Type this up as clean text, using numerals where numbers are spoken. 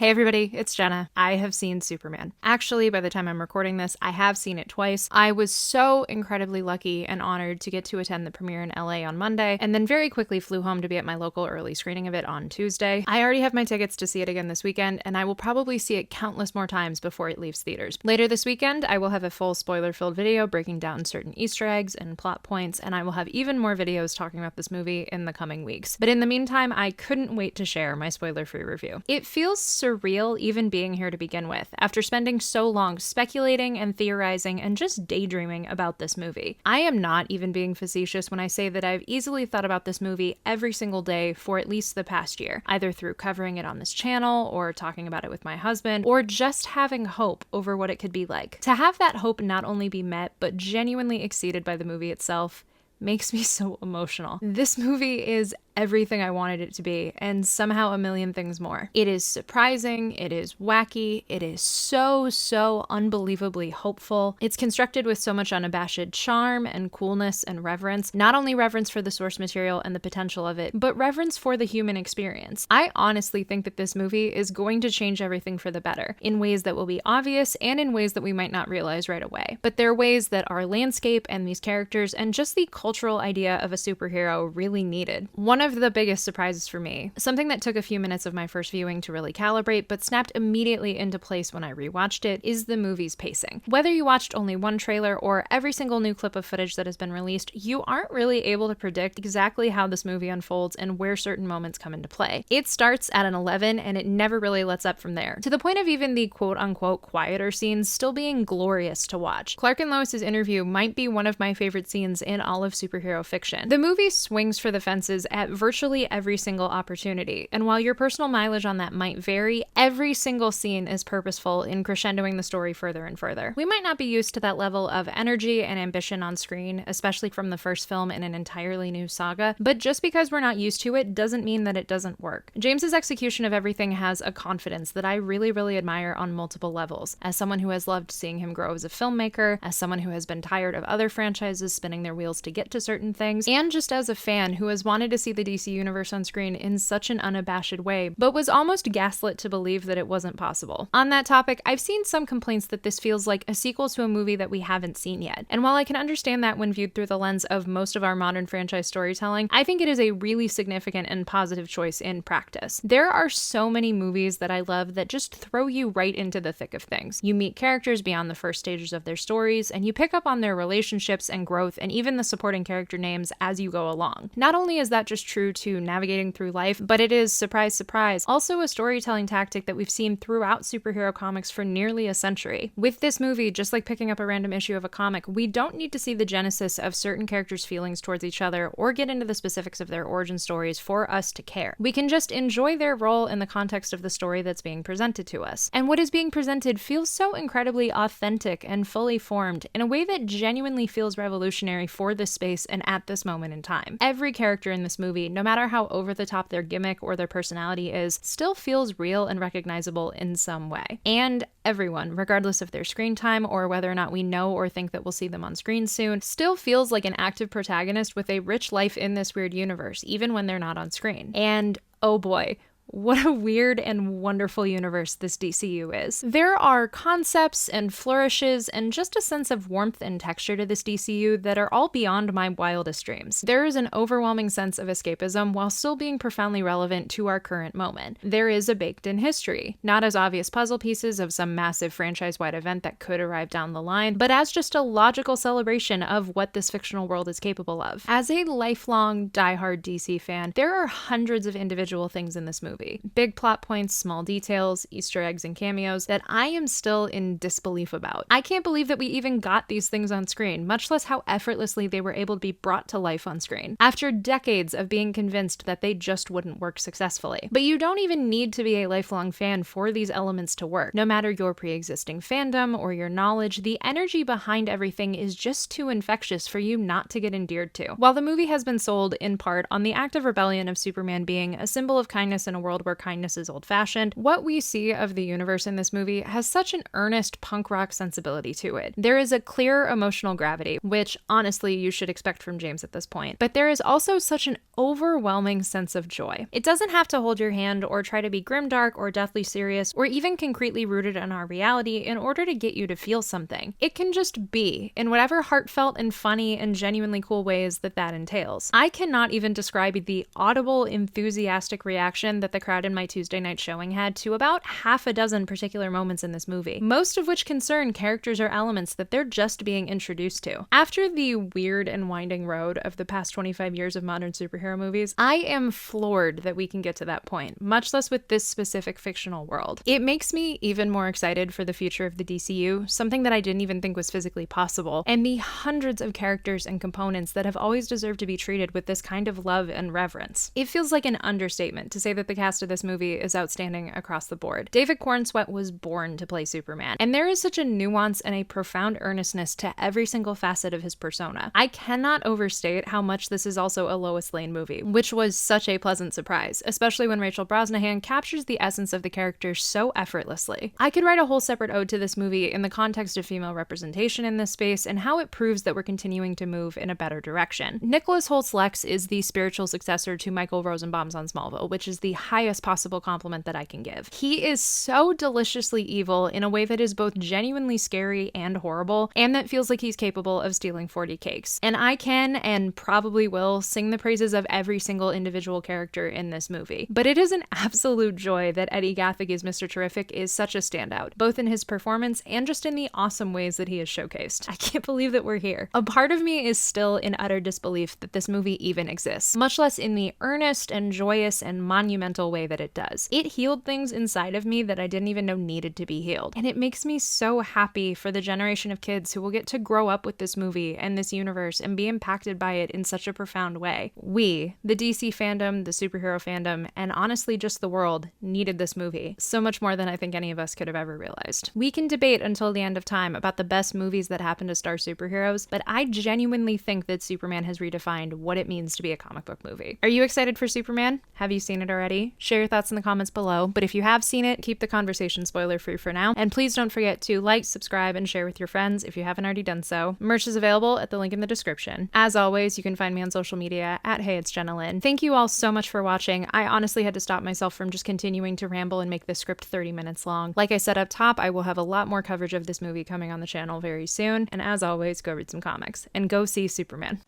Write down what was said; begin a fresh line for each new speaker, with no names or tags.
Hey everybody, it's Jenna. I have seen Superman. Actually, by the time I'm recording this, I have seen it twice. I was so incredibly lucky and honored to get to attend the premiere in LA on Monday, and then very quickly flew home to be at my local early screening of it on Tuesday. I already have my tickets to see it again this weekend, and I will probably see it countless more times before it leaves theaters. Later this weekend, I will have a full spoiler-filled video breaking down certain Easter eggs and plot points, and I will have even more videos talking about this movie in the coming weeks. But in the meantime, I couldn't wait to share my spoiler-free review. It feels surreal even being here to begin with, after spending so long speculating and theorizing and just daydreaming about this movie. I am not even being facetious when I say that I've easily thought about this movie every single day for at least the past year, either through covering it on this channel, or talking about it with my husband, or just having hope over what it could be like. To have that hope not only be met, but genuinely exceeded by the movie itself, makes me so emotional. This movie is everything I wanted it to be, and somehow a million things more. It is surprising, it is wacky, it is so unbelievably hopeful. It's constructed with so much unabashed charm and coolness and reverence. Not only reverence for the source material and the potential of it, but reverence for the human experience. I honestly think that this movie is going to change everything for the better, in ways that will be obvious and in ways that we might not realize right away. But there are ways that our landscape and these characters and just the cultural idea of a superhero really needed. One of the biggest surprises for me, something that took a few minutes of my first viewing to really calibrate but snapped immediately into place when I rewatched it, is the movie's pacing. Whether you watched only one trailer or every single new clip of footage that has been released, you aren't really able to predict exactly how this movie unfolds and where certain moments come into play. It starts at an 11 and it never really lets up from there, to the point of even the quote-unquote quieter scenes still being glorious to watch. Clark and Lois's interview might be one of my favorite scenes in all of superhero fiction. The movie swings for the fences at virtually every single opportunity, and while your personal mileage on that might vary, every single scene is purposeful in crescendoing the story further and further. We might not be used to that level of energy and ambition on screen, especially from the first film in an entirely new saga, but just because we're not used to it doesn't mean that it doesn't work. James's execution of everything has a confidence that I really admire on multiple levels. As someone who has loved seeing him grow as a filmmaker, as someone who has been tired of other franchises spinning their wheels to get to certain things, and just as a fan who has wanted to see the DC universe on screen in such an unabashed way, but was almost gaslit to believe that it wasn't possible. On that topic, I've seen some complaints that this feels like a sequel to a movie that we haven't seen yet. And while I can understand that when viewed through the lens of most of our modern franchise storytelling, I think it is a really significant and positive choice in practice. There are so many movies that I love that just throw you right into the thick of things. You meet characters beyond the first stages of their stories, and you pick up on their relationships and growth and even the supporting character names as you go along. Not only is that just true to navigating through life, but it is, surprise, also a storytelling tactic that we've seen throughout superhero comics for nearly a century. With this movie, just like picking up a random issue of a comic, we don't need to see the genesis of certain characters' feelings towards each other or get into the specifics of their origin stories for us to care. We can just enjoy their role in the context of the story that's being presented to us. And what is being presented feels so incredibly authentic and fully formed in a way that genuinely feels revolutionary for this space and at this moment in time. Every character in this movie, no matter how over the top their gimmick or their personality is, still feels real and recognizable in some way. And everyone, regardless of their screen time or whether or not we know or think that we'll see them on screen soon, still feels like an active protagonist with a rich life in this weird universe, even when they're not on screen. And oh boy, what a weird and wonderful universe this DCU is. There are concepts and flourishes and just a sense of warmth and texture to this DCU that are all beyond my wildest dreams. There is an overwhelming sense of escapism while still being profoundly relevant to our current moment. There is a baked-in history, not as obvious puzzle pieces of some massive franchise-wide event that could arrive down the line, but as just a logical celebration of what this fictional world is capable of. As a lifelong, diehard DC fan, there are hundreds of individual things in this movie. Big plot points, small details, Easter eggs, and cameos that I am still in disbelief about. I can't believe that we even got these things on screen, much less how effortlessly they were able to be brought to life on screen, after decades of being convinced that they just wouldn't work successfully. But you don't even need to be a lifelong fan for these elements to work. No matter your pre-existing fandom or your knowledge, the energy behind everything is just too infectious for you not to get endeared to. While the movie has been sold, in part, on the act of rebellion of Superman being a symbol of kindness in a world world where kindness is old-fashioned. What we see of the universe in this movie has such an earnest punk rock sensibility to it. There is a clear emotional gravity, which honestly you should expect from James at this point, but there is also such an overwhelming sense of joy. It doesn't have to hold your hand or try to be grimdark or deathly serious or even concretely rooted in our reality in order to get you to feel something. It can just be, in whatever heartfelt and funny and genuinely cool ways that entails. I cannot even describe the audible, enthusiastic reaction that the crowd in my Tuesday night showing had to about half a dozen particular moments in this movie, most of which concern characters or elements that they're just being introduced to. After the weird and winding road of the past 25 years of modern superhero movies, I am floored that we can get to that point, much less with this specific fictional world. It makes me even more excited for the future of the DCU, something that I didn't even think was physically possible, and the hundreds of characters and components that have always deserved to be treated with this kind of love and reverence. It feels like an understatement to say that the cast of this movie is outstanding across the board. David Cornsweet was born to play Superman, and there is such a nuance and a profound earnestness to every single facet of his persona. I cannot overstate how much this is also a Lois Lane movie, which was such a pleasant surprise, especially when Rachel Brosnahan captures the essence of the character so effortlessly. I could write a whole separate ode to this movie in the context of female representation in this space and how it proves that we're continuing to move in a better direction. Nicholas Holt's Lex is the spiritual successor to Michael Rosenbaum's on Smallville, which is the highest possible compliment that I can give. He is so deliciously evil in a way that is both genuinely scary and horrible, and that feels like he's capable of stealing 40 cakes. And I can, and probably will, sing the praises of every single individual character in this movie. But it is an absolute joy that Eddie Gathie's Mr. Terrific is such a standout, both in his performance and just in the awesome ways that he is showcased. I can't believe that we're here. A part of me is still in utter disbelief that this movie even exists, much less in the earnest and joyous and monumental way that it does. It healed things inside of me that I didn't even know needed to be healed, and it makes me so happy for the generation of kids who will get to grow up with this movie and this universe and be impacted by it in such a profound way. We, the DC fandom, the superhero fandom, and honestly just the world, needed this movie so much more than I think any of us could have ever realized. We can debate until the end of time about the best movies that happen to star superheroes, but I genuinely think that Superman has redefined what it means to be a comic book movie. Are you excited for Superman? Have you seen it already? Share your thoughts in the comments below, but if you have seen it, keep the conversation spoiler free for now, and please don't forget to like, subscribe, and share with your friends if you haven't already done so. Merch is available at the link in the description. As always, you can find me on social media at @HeyIt'sJennaLynn. Thank you all so much for watching. I honestly had to stop myself from just continuing to ramble and make this script 30 minutes long. Like I said up top, I will have a lot more coverage of this movie coming on the channel very soon, and as always, go read some comics and go see Superman.